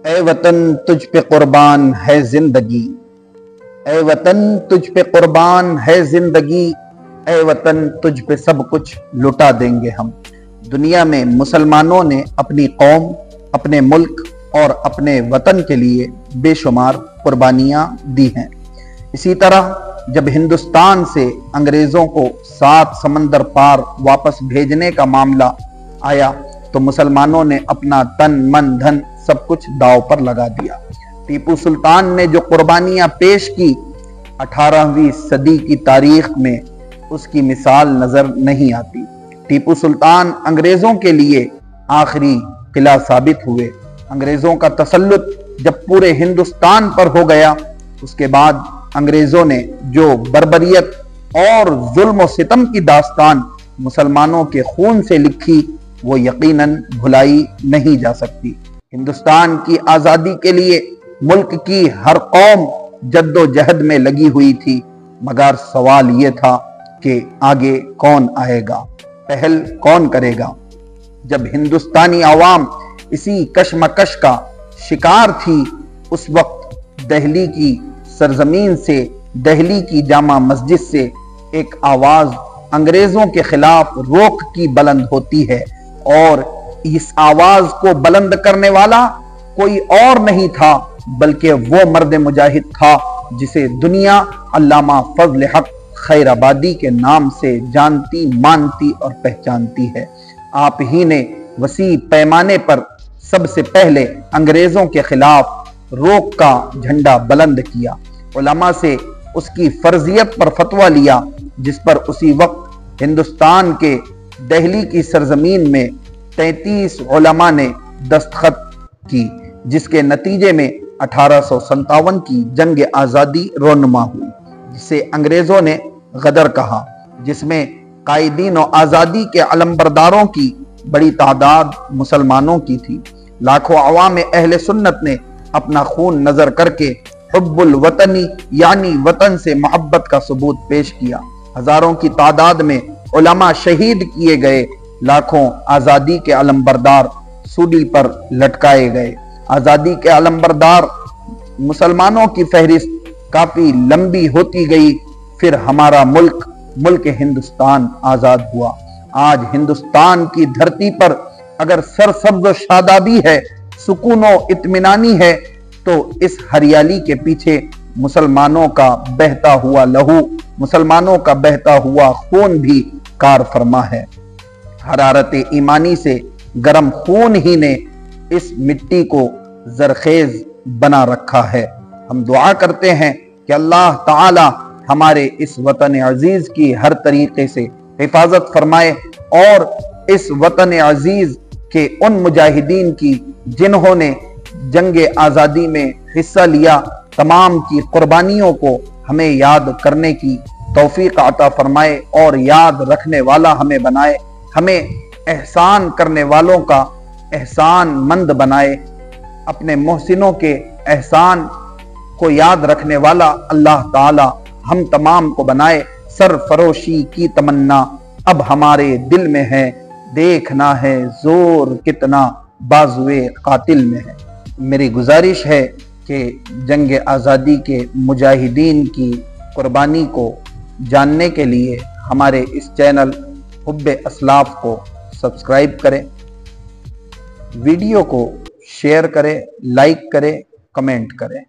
ए वतन तुझ पे कुर्बान है जिंदगी, ए वतन तुझ पे कुर्बान है जिंदगी, ए वतन तुझ पे सब कुछ लुटा देंगे हम। दुनिया में मुसलमानों ने अपनी कौम, अपने मुल्क और अपने वतन के लिए बेशुमार कुर्बानियां दी हैं। इसी तरह जब हिंदुस्तान से अंग्रेजों को 7 समंदर पार वापस भेजने का मामला आया तो मुसलमानों ने अपना तन मन धन सब कुछ दांव पर लगा दिया। टीपू सुल्तान ने जो कुर्बानियां पेश की 18वीं सदी की तारीख में उसकी मिसाल नजर नहीं आती। टीपू सुल्तान अंग्रेजों के लिए आखिरी किला साबित हुए। अंग्रेजों का तसल्लुत जब पूरे हिंदुस्तान पर हो गया उसके बाद अंग्रेजों ने जो बर्बरियत और जुल्म और सितम की दास्तान मुसलमानों के खून से लिखी वो यकीनन भुलाई नहीं जा सकती। हिंदुस्तान की आजादी के लिए मुल्क की हर कौम जद्दोजहद में लगी हुई थी, मगर सवाल यह था कि आगे कौन आएगा, पहल कौन करेगा। जब हिंदुस्तानी आवाम इसी कशमकश का शिकार थी उस वक्त दिल्ली की सरजमीन से, दिल्ली की जामा मस्जिद से एक आवाज अंग्रेजों के खिलाफ रोक की बुलंद होती है और इस आवाज को बुलंद करने वाला कोई और नहीं था बल्कि वो मर्द मुजाहिद था जिसे दुनिया अल्लामा फजल हक खैराबादी के नाम से जानती, मानती और पहचानती है। आप ही ने वसी पैमाने पर सबसे पहले अंग्रेजों के खिलाफ रोक का झंडा बुलंद किया, उलमा से उसकी फर्जियत पर फतवा लिया, जिस पर उसी वक्त हिंदुस्तान के दिल्ली की सरजमीन में 33 उलमा ने दस्तखत की, जिसके नतीजे में 1857 की जंग आज़ादी रोनमा हुई, जिसे अंग्रेजों ने गदर कहा, जिसमें कायदीन और आज़ादी के अलमबरदारों की बड़ी तादाद मुसलमानों की थी। लाखों अवाम अहले सुन्नत ने अपना खून नजर करके हुब्बुल वतनी यानी वतन से मोहब्बत का सबूत पेश किया। हजारों की तादाद में उलमा शहीद किए गए, लाखों आजादी के अलमबरदार सूली पर लटकाए गए। आजादी के अलमबरदार मुसलमानों की फहरिस्त काफी लंबी होती गई। फिर हमारा मुल्क हिंदुस्तान आजाद हुआ। आज हिंदुस्तान की धरती पर अगर सरसब्ज शादाबी है, सुकून और इत्मीनानी है, तो इस हरियाली के पीछे मुसलमानों का बहता हुआ लहू, मुसलमानों का बहता हुआ खून भी कार फरमा है। हरारत ईमानी से गर्म खून ही ने इस मिट्टी को जरखेज बना रखा है। हम दुआ करते हैं कि अल्लाह ताला हमारे इस वतन अजीज की हर तरीके से हिफाजत फरमाए और इस वतन अजीज के उन मुजाहिदीन की जिन्होंने जंग आज़ादी में हिस्सा लिया, तमाम की कुर्बानियों को हमें याद करने की तौफीक अता फरमाए और याद रखने वाला हमें बनाए, हमें एहसान करने वालों का एहसान मंद बनाए, अपने मोहसिनों के एहसान को याद रखने वाला अल्लाह ताला हम तमाम को बनाए। सरफरोशी की तमन्ना अब हमारे दिल में है, देखना है जोर कितना बाजुए कातिल में है। मेरी गुजारिश है कि जंग आज़ादी के मुजाहिदीन की कुर्बानी को जानने के लिए हमारे इस चैनल हुब्बे असलाफ को सब्सक्राइब करें, वीडियो को शेयर करें, लाइक करें, कमेंट करें।